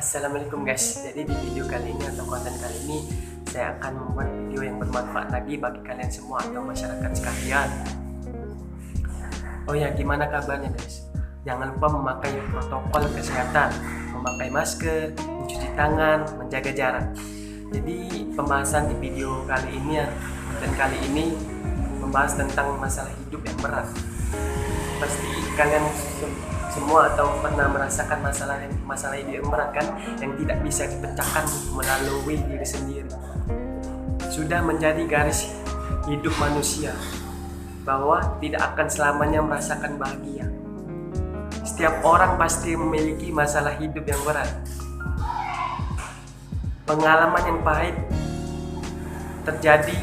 Assalamualaikum guys. Jadi di video kali ini atau konten kali ini saya akan membuat video yang bermanfaat lagi bagi kalian semua atau masyarakat sekalian. Oh ya, gimana kabarnya guys? Jangan lupa memakai protokol kesehatan, memakai masker, mencuci tangan, menjaga jarak. Jadi pembahasan di video kali ini dan kali ini membahas tentang masalah hidup yang berat. Pasti kalian semua atau pernah merasakan masalah hidup yang berat kan, yang tidak bisa dipecahkan melalui diri sendiri. Sudah menjadi garis hidup manusia bahwa tidak akan selamanya merasakan bahagia. Setiap orang pasti memiliki masalah hidup yang berat, pengalaman yang pahit terjadi.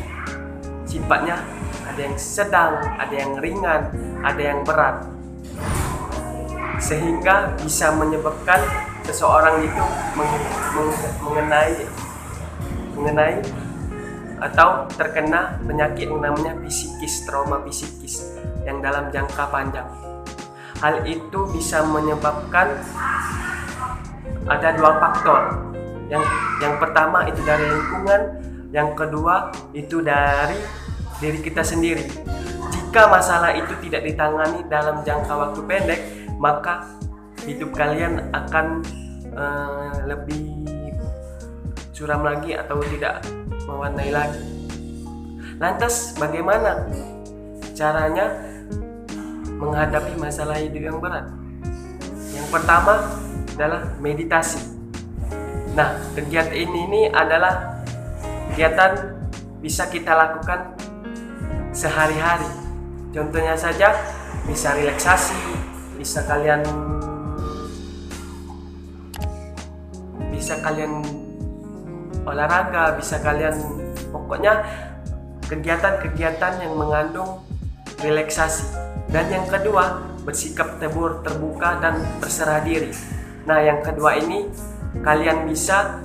Sifatnya ada yang sedang, ada yang ringan, ada yang berat, sehingga bisa menyebabkan seseorang itu mengenai atau terkena penyakit yang namanya psikis, trauma psikis yang dalam jangka panjang. Hal itu bisa menyebabkan ada dua faktor. Yang pertama itu dari lingkungan, yang kedua itu dari diri kita sendiri. Jika masalah itu tidak ditangani dalam jangka waktu pendek, maka hidup kalian akan lebih suram lagi atau tidak mewarnai lagi. Lantas bagaimana caranya menghadapi masalah hidup yang berat? Yang pertama adalah meditasi. Nah, kegiatan ini adalah kegiatan bisa kita lakukan sehari-hari. Contohnya saja bisa relaksasi, bisa kalian olahraga, bisa kalian pokoknya kegiatan-kegiatan yang mengandung relaksasi. Dan yang kedua, bersikap terbuka dan berserah diri. Nah, yang kedua ini kalian bisa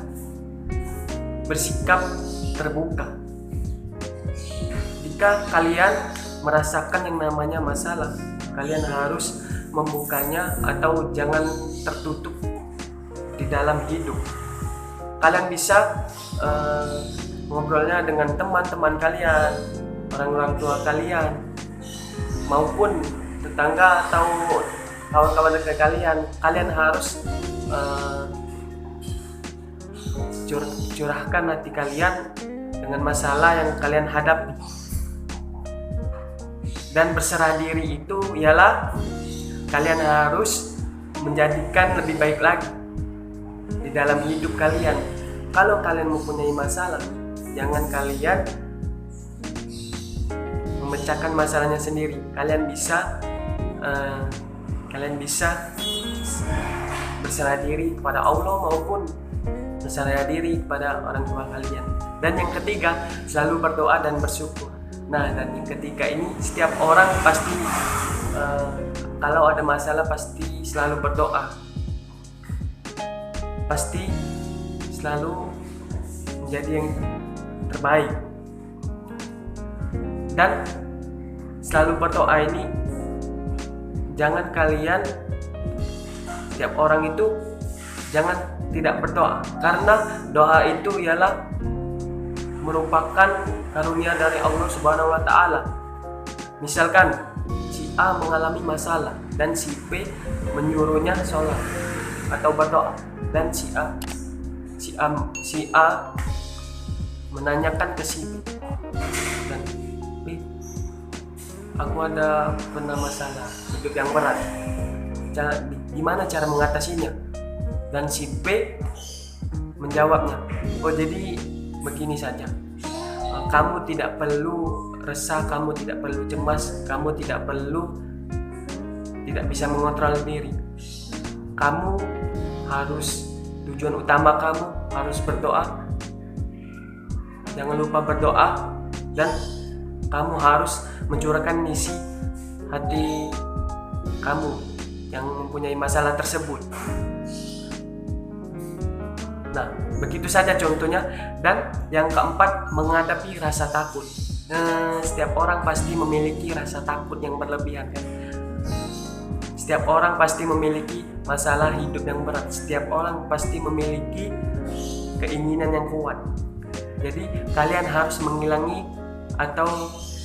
bersikap terbuka. Jika kalian merasakan yang namanya masalah, kalian harus membukanya atau jangan tertutup di dalam hidup. Kalian bisa ngobrolnya dengan teman-teman kalian, orang-orang tua kalian, maupun tetangga atau kawan-kawan dekat kalian. Kalian harus curahkan hati kalian dengan masalah yang kalian hadapi. Dan berserah diri itu ialah kalian harus menjadikan lebih baik lagi di dalam hidup kalian. Kalau kalian mempunyai masalah, jangan kalian memecahkan masalahnya sendiri. Kalian bisa berserah diri kepada Allah maupun berserah diri kepada orang tua kalian. Dan yang ketiga, selalu berdoa dan bersyukur. Nah, dan yang ketiga ini setiap orang pasti kalau ada masalah pasti selalu berdoa, pasti selalu menjadi yang terbaik. Dan selalu berdoa ini jangan kalian, setiap orang itu jangan tidak berdoa, karena doa itu ialah merupakan karunia dari Allah Subhanahu wa Ta'ala. Misalkan si A mengalami masalah dan si B menyuruhnya sholat atau berdoa, dan si A menanyakan ke si B, dan B, aku pernah masalah hidup yang berat, gimana cara mengatasinya? Dan si B menjawabnya, oh jadi begini saja, kamu tidak perlu resah, kamu tidak perlu cemas, kamu tidak bisa mengontrol diri. Kamu harus, tujuan utama kamu harus berdoa. Jangan lupa berdoa, dan kamu harus mencurahkan isi hati kamu yang mempunyai masalah tersebut. Nah, begitu saja contohnya. Dan yang keempat, menghadapi rasa takut. Setiap orang pasti memiliki rasa takut yang berlebihan kan? Setiap orang pasti memiliki masalah hidup yang berat. Setiap orang pasti memiliki keinginan yang kuat. Jadi kalian harus menghilangi atau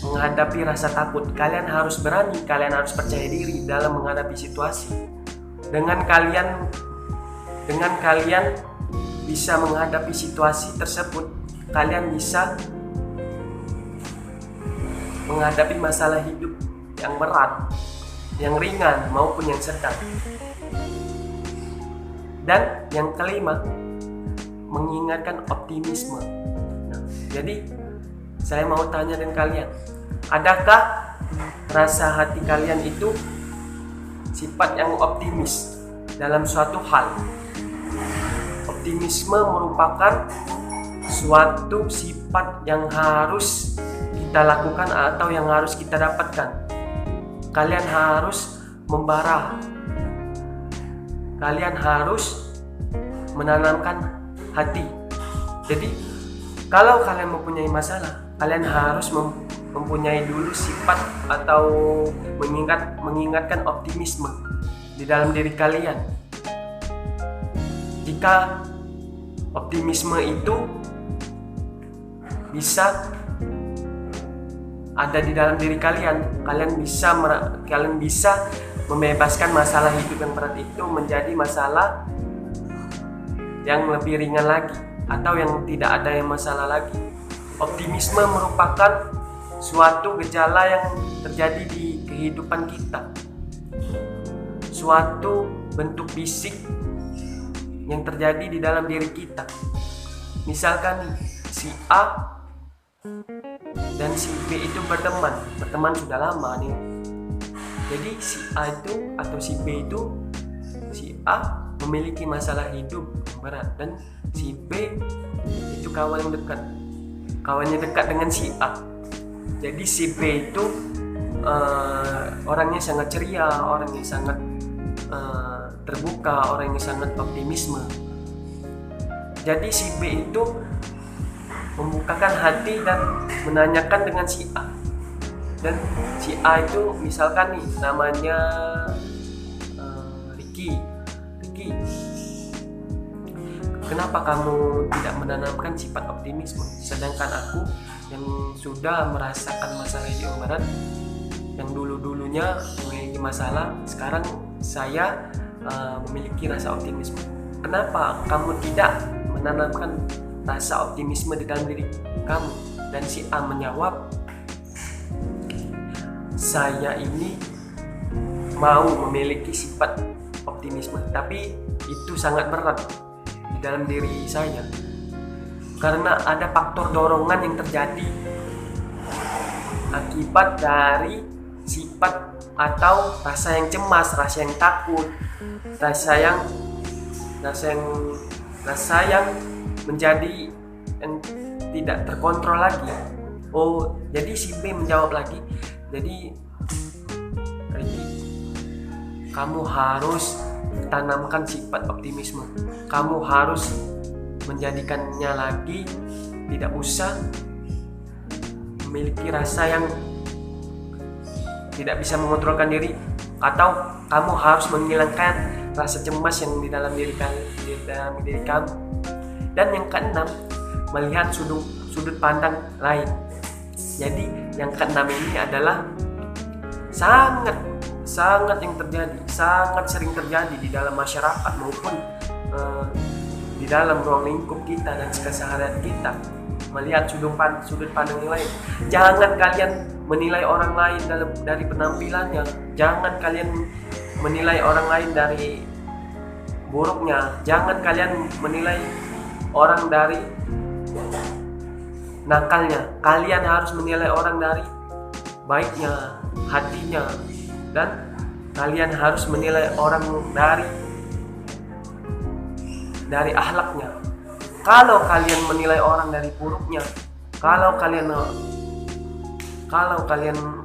menghadapi rasa takut. Kalian harus berani, kalian harus percaya diri dalam menghadapi situasi. Dengan kalian bisa menghadapi situasi tersebut, kalian bisa menghadapi masalah hidup yang berat, yang ringan maupun yang sedang. Dan yang kelima, mengingatkan optimisme. Nah, jadi saya mau tanya dengan kalian, adakah rasa hati kalian itu sifat yang optimis dalam suatu hal? Optimisme merupakan suatu sifat yang harus kita lakukan atau yang harus kita dapatkan. Kalian harus membara. Kalian harus menanamkan hati. Jadi, kalau kalian mempunyai masalah, kalian harus mempunyai dulu sifat atau mengingatkan optimisme di dalam diri kalian. Jika optimisme itu bisa ada di dalam diri kalian, kalian bisa membebaskan masalah hidup yang berat itu menjadi masalah yang lebih ringan lagi atau yang tidak ada yang masalah lagi. Optimisme merupakan suatu gejala yang terjadi di kehidupan kita, suatu bentuk fisik yang terjadi di dalam diri kita. Misalkan nih, si A dan si B itu berteman sudah lama nih. Jadi si A itu atau si B itu, si A memiliki masalah hidup berat dan si B itu kawannya dekat dengan si A. Jadi si B itu orangnya sangat ceria, orangnya sangat terbuka, orangnya sangat optimisme. Jadi si B itu membukakan hati dan menanyakan dengan si A. Dan si A itu misalkan nih namanya Ricky, kenapa kamu tidak menanamkan sifat optimisme? Sedangkan aku yang sudah merasakan masalah yang berat, yang dulunya memiliki masalah, sekarang saya memiliki rasa optimisme. Kenapa kamu tidak menanamkan rasa optimisme di dalam diri kamu? Dan si A menjawab, saya ini mau memiliki sifat optimisme, tapi itu sangat berat di dalam diri saya karena ada faktor dorongan yang terjadi akibat dari sifat atau rasa yang cemas, rasa yang takut, rasa yang menjadi yang tidak terkontrol lagi. Oh, jadi si B menjawab lagi, jadi Ricky, kamu harus tanamkan sifat optimisme. Kamu harus menjadikannya lagi, tidak usah memiliki rasa yang tidak bisa mengontrolkan diri, atau kamu harus menghilangkan rasa cemas yang di dalam diri kamu. Dan yang keenam, melihat sudut pandang lain. Jadi yang keenam ini adalah sangat sering terjadi di dalam masyarakat maupun di dalam ruang lingkup kita dan keseharian kita, melihat sudut pandang yang lain. Jangan kalian menilai orang lain dari penampilannya, jangan kalian menilai orang lain dari buruknya, jangan kalian menilai orang dari nakalnya. Kalian harus menilai orang dari baiknya, hatinya, dan kalian harus menilai orang dari akhlaknya. Kalau kalian menilai orang dari buruknya, kalau kalian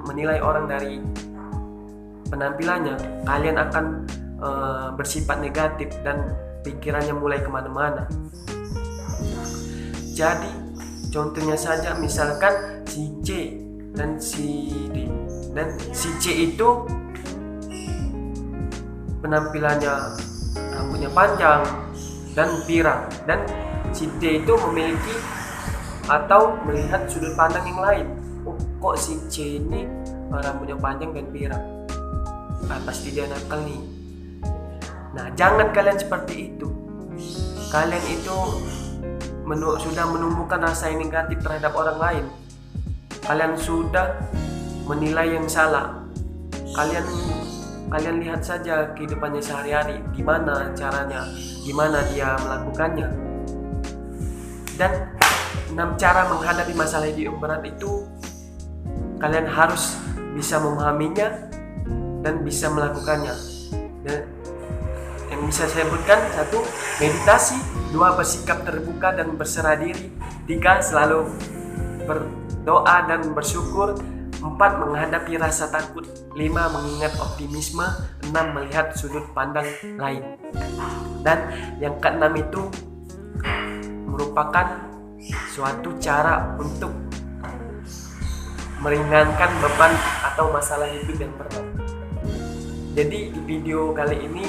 menilai orang dari penampilannya, kalian akan bersifat negatif dan pikirannya mulai kemana-mana. Jadi contohnya saja, misalkan si C dan si D, dan si C itu penampilannya rambutnya panjang dan pirang, dan si D itu memiliki atau melihat sudut pandang yang lain. Oh, kok si C ini rambutnya panjang dan pirang, pasti dia nakal nih. Nah, jangan kalian seperti itu. Kalian itu sudah menumbuhkan rasa yang negatif terhadap orang lain. Kalian sudah menilai yang salah. Kalian lihat saja kehidupannya sehari-hari, gimana caranya, gimana dia melakukannya. Dan 6 cara menghadapi masalah hidup yang berat itu kalian harus bisa memahaminya dan bisa melakukannya. Dan yang bisa saya sebutkan: 1. Meditasi. 2. Bersikap terbuka dan berserah diri. 3. Selalu berdoa dan bersyukur. 4. Menghadapi rasa takut. 5. Mengingat optimisme. 6. Melihat sudut pandang lain. Dan yang ke-6 itu merupakan suatu cara untuk meringankan beban atau masalah hidup yang berat. Jadi di video kali ini,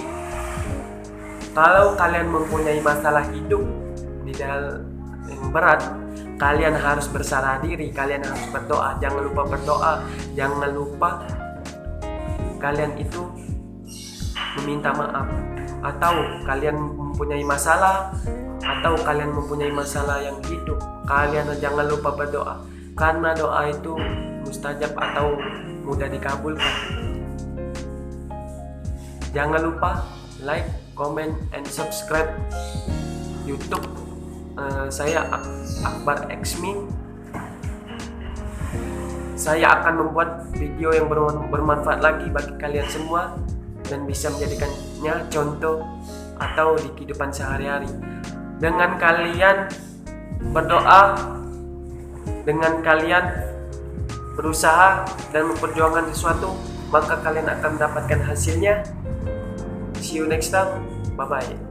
kalau kalian mempunyai masalah hidup yang berat, kalian harus berserah diri, kalian harus berdoa. Jangan lupa berdoa, jangan lupa kalian itu meminta maaf. Atau kalian mempunyai masalah, atau kalian mempunyai masalah yang hidup, kalian jangan lupa berdoa, karena doa itu mustajab atau mudah dikabulkan. Jangan lupa like, comment, and subscribe YouTube saya, Akbar Xmin. Saya akan membuat video yang bermanfaat lagi bagi kalian semua dan bisa menjadikannya contoh atau di kehidupan sehari-hari. Dengan kalian berdoa, dengan kalian berusaha dan memperjuangkan sesuatu, maka kalian akan mendapatkan hasilnya. See you next time. Bye bye.